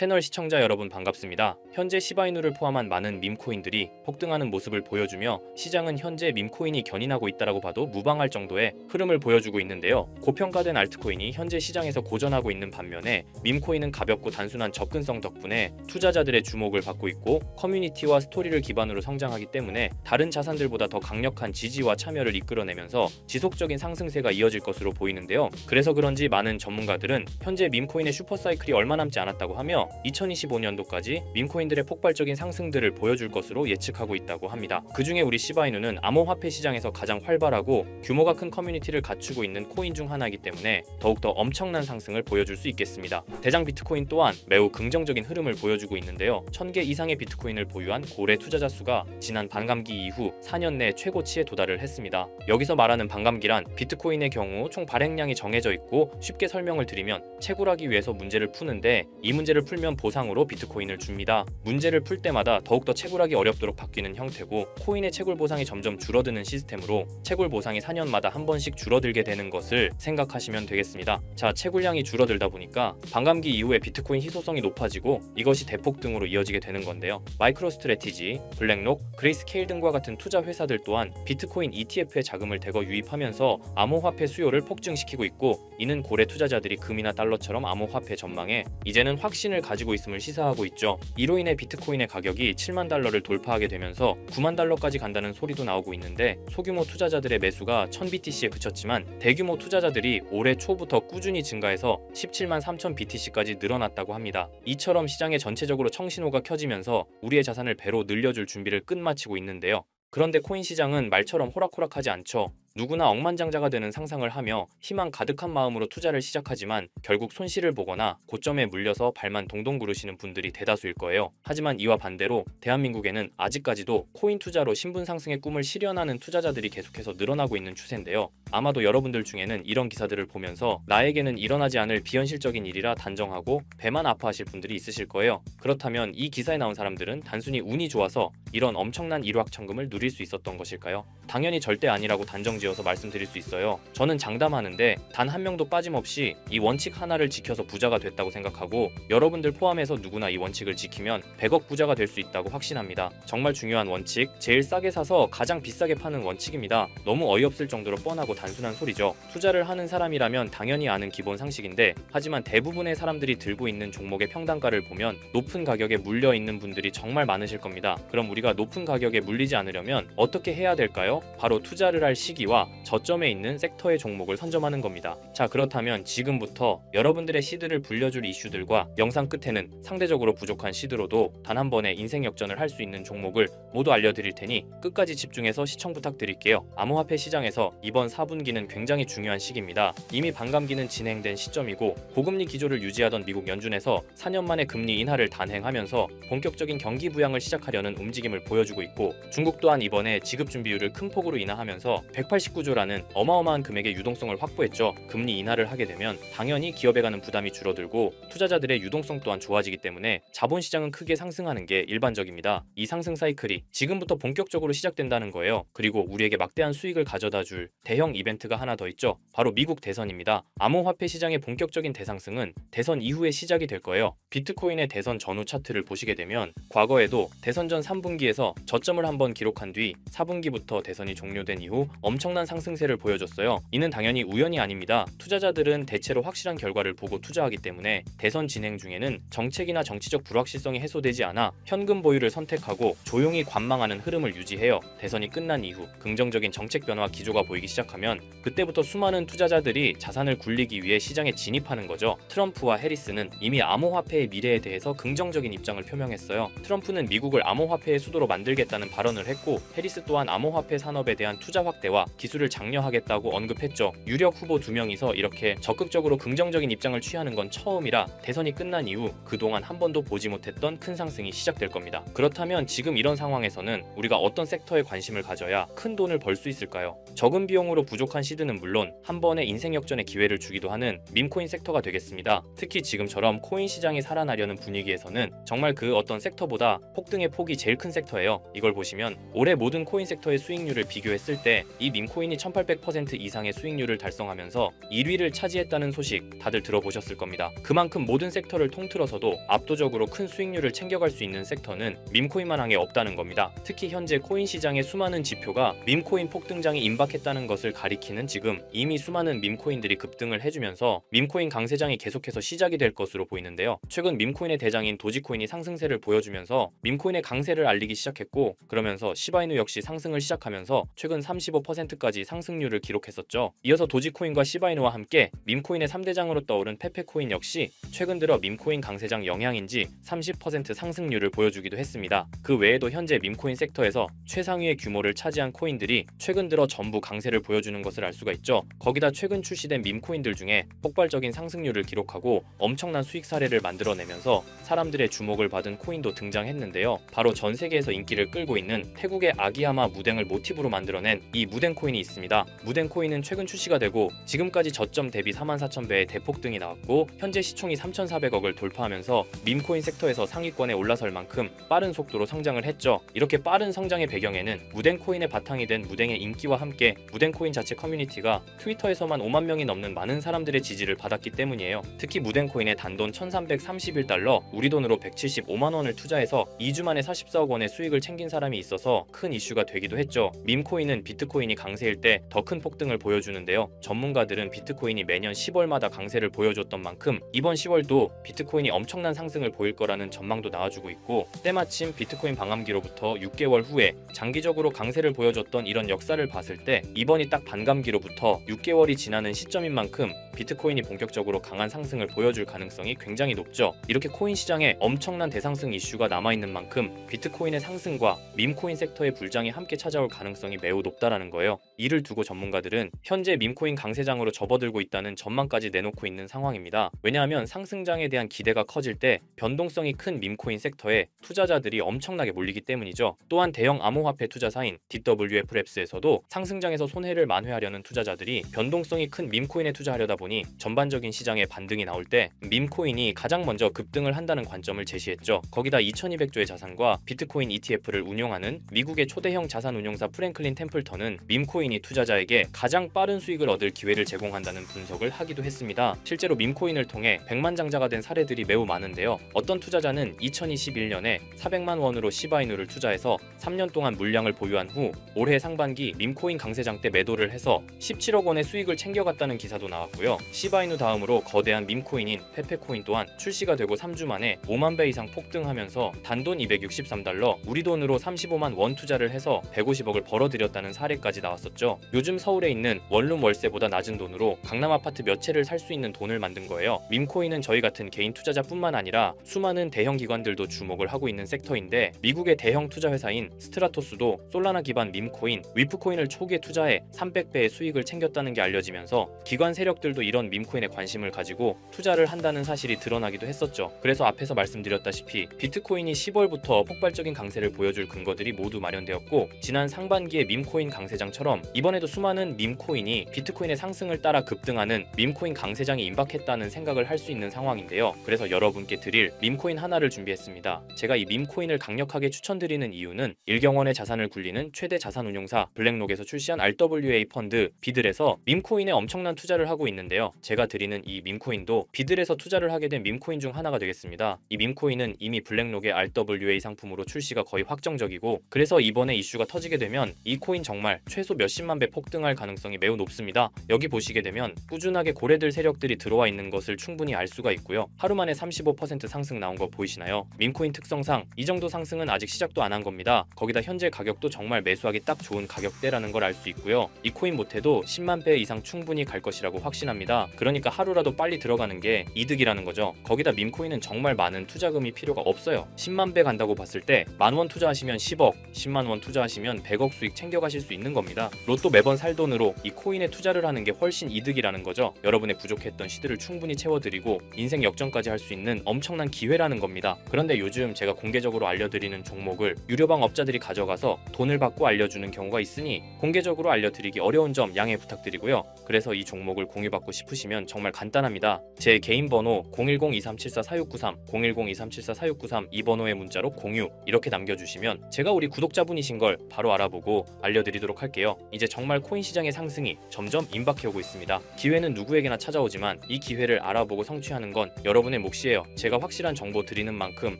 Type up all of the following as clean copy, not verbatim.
채널 시청자 여러분 반갑습니다. 현재 시바이누를 포함한 많은 밈코인들이 폭등하는 모습을 보여주며 시장은 현재 밈코인이 견인하고 있다고 봐도 무방할 정도의 흐름을 보여주고 있는데요. 고평가된 알트코인이 현재 시장에서 고전하고 있는 반면에 밈코인은 가볍고 단순한 접근성 덕분에 투자자들의 주목을 받고 있고 커뮤니티와 스토리를 기반으로 성장하기 때문에 다른 자산들보다 더 강력한 지지와 참여를 이끌어내면서 지속적인 상승세가 이어질 것으로 보이는데요. 그래서 그런지 많은 전문가들은 현재 밈코인의 슈퍼사이클이 얼마 남지 않았다고 하며 2025년도까지 밈코인들의 폭발적인 상승들을 보여줄 것으로 예측하고 있다고 합니다. 그 중에 우리 시바이누는 암호화폐 시장에서 가장 활발하고 규모가 큰 커뮤니티를 갖추고 있는 코인 중 하나이기 때문에 더욱더 엄청난 상승을 보여줄 수 있겠습니다. 대장 비트코인 또한 매우 긍정적인 흐름을 보여주고 있는데요. 1000개 이상의 비트코인을 보유한 고래 투자자 수가 지난 반감기 이후 4년 내 최고치에 도달을 했습니다. 여기서 말하는 반감기란 비트코인의 경우 총 발행량이 정해져 있고 쉽게 설명을 드리면 채굴하기 위해서 문제를 푸는데 이 문제를 풀면 보상으로 비트코인을 줍니다. 문제를 풀 때마다 더욱더 채굴하기 어렵도록 바뀌는 형태고 코인의 채굴 보상이 점점 줄어드는 시스템으로 채굴 보상이 4년마다 한 번씩 줄어들게 되는 것을 생각하시면 되겠습니다. 자, 채굴량이 줄어들다 보니까 반감기 이후에 비트코인 희소성이 높아지고 이것이 대폭등으로 이어지게 되는 건데요. 마이크로스트래티지, 블랙록, 그레이스케일 등과 같은 투자 회사들 또한 비트코인 ETF에 자금을 대거 유입하면서 암호화폐 수요를 폭증시키고 있고 이는 고래 투자자들이 금이나 달러처럼 암호화폐 전망에 이제는 확신을 가지고 있음을 시사하고 있죠. 이로 인해 비트코인의 가격이 7만 달러를 돌파하게 되면서 9만 달러까지 간다는 소리도 나오고 있는데 소규모 투자자들의 매수가 1000BTC에 그쳤지만 대규모 투자자들이 올해 초부터 꾸준히 증가해서 17만 3000 BTC까지 늘어났다고 합니다. 이처럼 시장에 전체적으로 청신호가 켜지면서 우리의 자산을 배로 늘려줄 준비를 끝마치고 있는데요. 그런데 코인 시장은 말처럼 호락호락하지 않죠. 누구나 억만장자가 되는 상상을 하며 희망 가득한 마음으로 투자를 시작하지만 결국 손실을 보거나 고점에 물려서 발만 동동 구르시는 분들이 대다수일 거예요. 하지만 이와 반대로 대한민국에는 아직까지도 코인 투자로 신분 상승의 꿈을 실현하는 투자자들이 계속해서 늘어나고 있는 추세인데요. 아마도 여러분들 중에는 이런 기사들을 보면서 나에게는 일어나지 않을 비현실적인 일이라 단정하고 배만 아파하실 분들이 있으실 거예요. 그렇다면 이 기사에 나온 사람들은 단순히 운이 좋아서 이런 엄청난 일확천금을 누릴 수 있었던 것일까요? 당연히 절대 아니라고 단정지어서 말씀드릴 수 있어요. 저는 장담하는데 단 한 명도 빠짐없이 이 원칙 하나를 지켜서 부자가 됐다고 생각하고 여러분들 포함해서 누구나 이 원칙을 지키면 100억 부자가 될 수 있다고 확신합니다. 정말 중요한 원칙, 제일 싸게 사서 가장 비싸게 파는 원칙입니다. 너무 어이없을 정도로 뻔하고 단순한 소리죠. 투자를 하는 사람이라면 당연히 아는 기본 상식인데 하지만 대부분의 사람들이 들고 있는 종목의 평단가를 보면 높은 가격에 물려 있는 분들이 정말 많으실 겁니다. 그럼 우리가 높은 가격에 물리지 않으려면 어떻게 해야 될까요? 바로 투자를 할 시기와 저점에 있는 섹터의 종목을 선점하는 겁니다. 자, 그렇다면 지금부터 여러분들의 시드를 불려줄 이슈들과 영상 끝에는 상대적으로 부족한 시드로도 단 한 번에 인생 역전을 할 수 있는 종목을 모두 알려드릴 테니 끝까지 집중해서 시청 부탁드릴게요. 암호화폐 시장에서 이번 4분기는 굉장히 중요한 시기입니다. 이미 반감기는 진행된 시점이고 고금리 기조를 유지하던 미국 연준에서 4년 만에 금리 인하를 단행하면서 본격적인 경기 부양을 시작하려는 움직임을 보여주고 있고 중국 또한 이번에 지급 준비율을 큰 폭으로 인하하면서 189조라는 어마어마한 금액의 유동성을 확보했죠. 금리 인하를 하게 되면 당연히 기업에 가는 부담이 줄어들고 투자자들의 유동성 또한 좋아지기 때문에 자본시장은 크게 상승하는 게 일반적입니다. 이 상승 사이클이 지금부터 본격적으로 시작된다는 거예요. 그리고 우리에게 막대한 수익을 가져다 줄 대형 이벤트가 하나 더 있죠. 바로 미국 대선입니다. 암호화폐 시장의 본격적인 대상승은 대선 이후에 시작이 될 거예요. 비트코인의 대선 전후 차트를 보시게 되면 과거에도 대선 전 3분기에서 저점을 한번 기록한 뒤 4분기부터 대선이 종료된 이후 엄청난 상승세를 보여줬어요. 이는 당연히 우연이 아닙니다. 투자자들은 대체로 확실한 결과를 보고 투자하기 때문에 대선 진행 중에는 정책이나 정치적 불확실성이 해소되지 않아 현금 보유를 선택하고 조용히 관망하는 흐름을 유지해요. 대선이 끝난 이후 긍정적인 정책 변화 기조가 보이기 시작하면 그때부터 수많은 투자자들이 자산을 굴리기 위해 시장에 진입하는 거죠. 트럼프와 해리스는 이미 암호화폐의 미래에 대해서 긍정적인 입장을 표명했어요. 트럼프는 미국을 암호화폐의 수도로 만들겠다는 발언을 했고 해리스 또한 암호화폐 산업에 대한 투자 확대와 기술을 장려하겠다고 언급했죠. 유력 후보 2명이서 이렇게 적극적으로 긍정적인 입장을 취하는 건 처음이라 대선이 끝난 이후 그동안 한 번도 보지 못했던 큰 상승이 시작될 겁니다. 그렇다면 지금 이런 상황에서는 우리가 어떤 섹터에 관심을 가져야 큰 돈을 벌 수 있을까요? 적은 비용으로 부족한 시드는 물론 한 번의 인생 역전의 기회를 주기도 하는 밈코인 섹터가 되겠습니다. 특히 지금처럼 코인 시장이 살아나려는 분위기에서는 정말 그 어떤 섹터보다 폭등의 폭이 제일 큰 섹터예요. 이걸 보시면 올해 모든 코인 섹터의 수익률을 비교했을 때 이 밈코인 밈코인이 1800% 이상의 수익률을 달성하면서 1위를 차지했다는 소식 다들 들어보셨을 겁니다. 그만큼 모든 섹터를 통틀어서도 압도적으로 큰 수익률을 챙겨갈 수 있는 섹터는 밈코인만항에 없다는 겁니다. 특히 현재 코인 시장의 수많은 지표가 밈코인 폭등장이 임박했다는 것을 가리키는 지금 이미 수많은 밈코인들이 급등을 해주면서 밈코인 강세장이 계속해서 시작이 될 것으로 보이는데요. 최근 밈코인의 대장인 도지코인이 상승세를 보여주면서 밈코인의 강세를 알리기 시작했고, 그러면서 시바이누 역시 상승을 시작하면서 최근 35%까지 상승률을 기록했었죠. 이어서 도지코인과 시바이누와 함께 밈코인의 3대장으로 떠오른 페페코인 역시 최근 들어 밈코인 강세장 영향인지 30% 상승률을 보여주기도 했습니다. 그 외에도 현재 밈코인 섹터에서 최상위의 규모를 차지한 코인들이 최근 들어 전부 강세를 보여주는 것을 알 수가 있죠. 거기다 최근 출시된 밈코인들 중에 폭발적인 상승률을 기록하고 엄청난 수익 사례를 만들어내면서 사람들의 주목을 받은 코인도 등장했는데요. 바로 전 세계에서 인기를 끌고 있는 태국의 아기야마 무댕을 모티브로 만들어낸 이 무댕 코인이 있습니다. 무댕 코인은 최근 출시가 되고 지금까지 저점 대비 44,000배의 대폭등이 나왔고, 현재 시총이 3,400억을 돌파하면서 밈코인 섹터에서 상위권에 올라설 만큼 빠른 속도로 성장을 했죠. 이렇게 빠른 성장의 배경에는 무댕 코인의 바탕이 된 무댕의 인기와 함께 무댕 코인 자체 커뮤니티가 트위터에서만 5만 명이 넘는 많은 사람들의 지지를 받았기 때문이에요. 특히 무댕 코인의 단돈 1331달러, 우리 돈으로 175만 원을 투자해서 2주 만에 44억 원의 수익을 챙긴 사람이 있어서 큰 이슈가 되기도 했죠. 밈코인은 비트코인이 강세일 때 더 큰 폭등을 보여주는데요. 전문가들은 비트코인이 매년 10월마다 강세를 보여줬던 만큼 이번 10월도 비트코인이 엄청난 상승을 보일 거라는 전망도 나와주고 있고, 때마침 비트코인 방암기로부터 6개월 후에 장기적으로 강세를 보여줬던 이런 역사를 봤을 때 이번이 딱 반감기로부터 6개월이 지나는 시점인 만큼 비트코인이 본격적으로 강한 상승을 보여줄 가능성이 굉장히 높죠. 이렇게 코인 시장에 엄청난 대상승 이슈가 남아있는 만큼 비트코인의 상승과 밈코인 섹터의 불장이 함께 찾아올 가능성이 매우 높다라는 거예요. 이를 두고 전문가들은 현재 밈코인 강세장으로 접어들고 있다는 전망까지 내놓고 있는 상황입니다. 왜냐하면 상승장에 대한 기대가 커질 때 변동성이 큰 밈코인 섹터에 투자자들이 엄청나게 몰리기 때문이죠. 또한 대형 암호화폐 투자사인 DWF랩스에서도 상승장에서 손해를 만회하려는 투자자들이 변동성이 큰 밈코인에 투자하려다 보니 전반적인 시장에 반등이 나올 때 밈코인이 가장 먼저 급등을 한다는 관점을 제시했죠. 거기다 2200조의 자산과 비트코인 ETF를 운용하는 미국의 초대형 자산운용사 프랭클린 템플턴은 밈코인이 투자자에게 가장 빠른 수익을 얻을 기회를 제공한다는 분석을 하기도 했습니다. 실제로 밈코인을 통해 백만장자가 된 사례들이 매우 많은데요. 어떤 투자자는 2021년에 400만 원으로 시바이누를 투자해서 3년 동안 물량을 보유한 후 올해 상반기 밈코인 강세장 때 매도를 해서 17억 원의 수익을 챙겨갔다는 기사도 나왔고요. 시바이누 다음으로 거대한 밈코인인 페페코인 또한 출시가 되고 3주 만에 5만 배 이상 폭등하면서 단돈 263달러, 우리 돈으로 35만 원 투자를 해서 150억을 벌어들였다는 사례까지 나왔었죠. 요즘 서울에 있는 원룸 월세보다 낮은 돈으로 강남 아파트 몇 채를 살 수 있는 돈을 만든 거예요. 밈코인은 저희 같은 개인 투자자뿐만 아니라 수많은 대형 기관들도 주목을 하고 있는 섹터인데, 미국의 대형 투자 회사인 스트라토스도 솔라나 기반 밈코인 위프코인을 초기에 투자해 300배의 수익을 챙겼다는 게 알려지면서 기관 세력들도 이런 밈코인에 관심을 가지고 투자를 한다는 사실이 드러나기도 했었죠. 그래서 앞에서 말씀드렸다시피 비트코인이 10월부터 폭발적인 강세를 보여줄 근거들이 모두 마련되었고, 지난 상반기의 밈코인 강세장처럼 이번에도 수많은 밈코인이 비트코인의 상승을 따라 급등하는 밈코인 강세장이 임박했다는 생각을 할 수 있는 상황인데요. 그래서 여러분께 드릴 밈코인 하나를 준비했습니다. 제가 이 밈코인을 강력하게 추천드리는 이유는 일경원의 자산을 굴리는 최대 자산운용사 블랙록에서 출시한 RWA 펀드 비들에서 밈코인에 엄청난 투자를 하고 있는데요. 제가 드리는 이 밈코인도 비들에서 투자를 하게 된 밈코인 중 하나가 되겠습니다. 이 밈코인은 이미 블랙록의 RWA 상품으로 출시가 거의 확정적이고, 그래서 이번에 이슈가 터지게 되면 이 코인 정말 최소 몇십만 배 폭등할 가능성이 매우 높습니다. 여기 보시게 되면 꾸준하게 고래들 세력들이 들어와 있는 것을 충분히 알 수가 있고요. 하루 만에 35% 상승 나온 거 보이시나요? 밈코인 특성상 이 정도 상승은 아직 시작도 안 한 겁니다. 거기다 현재 가격도 정말 매수하기 딱 좋은 가격대라는 걸 알 수 있고요. 이 코인 못해도 10만 배 이상 충분히 갈 것이라고 확신합니다. 그러니까 하루라도 빨리 들어가는 게 이득이라는 거죠. 거기다 밈코인은 정말 많은 투자금이 필요가 없어요. 10만 배 간다고 봤을 때 10,000원 투자하시면 10억, 10만 원 투자하시면 100억 수익 챙겨가실 수 있는 겁니다. 로또 매번 살 돈으로 이 코인에 투자를 하는 게 훨씬 이득이라는 거죠. 여러분의 부족했던 시드를 충분히 채워드리고 인생 역전까지 할 수 있는 엄청난 기회라는 겁니다. 그런데 요즘 제가 공개적으로 알려드리는 종목을 유료방 업자들이 가져가서 돈을 받고 알려주는 경우가 있으니 공개적으로 알려드리기 어려운 점 양해 부탁드리고요. 그래서 이 종목을 공유받고 싶으시면 정말 간단합니다. 제 개인 번호 010-2374-4693, 010-2374-4693 이 번호의 문자로 공유 이렇게 남겨주시면 제가 우리 구독자분이신 걸 바로 알아보고 알려드리도록 할게요. 이제 정말 코인 시장의 상승이 점점 임박해 오고 있습니다. 기회는 누구에게나 찾아오지만 이 기회를 알아보고 성취하는 건 여러분의 몫이에요. 제가 확실한 정보 드리는 만큼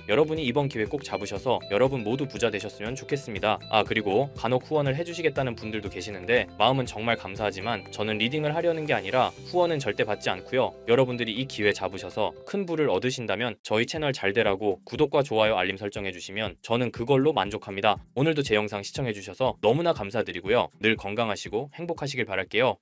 여러분이 이번 기회 꼭 잡으셔서 여러분 모두 부자 되셨으면 좋겠습니다. 그리고 간혹 후원을 해주시겠다는 분들도 계시는데 마음은 정말 감사하지만 저는 리딩을 하려는 게 아니라 후원은 절대 받지 않고요. 여러분들이 이 기회 잡으셔서 큰 부를 얻으신다면 저희 채널 잘 되라고 구독과 좋아요 알림 설정해 주시면 저는 그걸로 만족합니다. 오늘도 제 영상 시청해 주셔서 너무나 감사드리고요. 늘 건강하시고 행복하시길 바랄게요.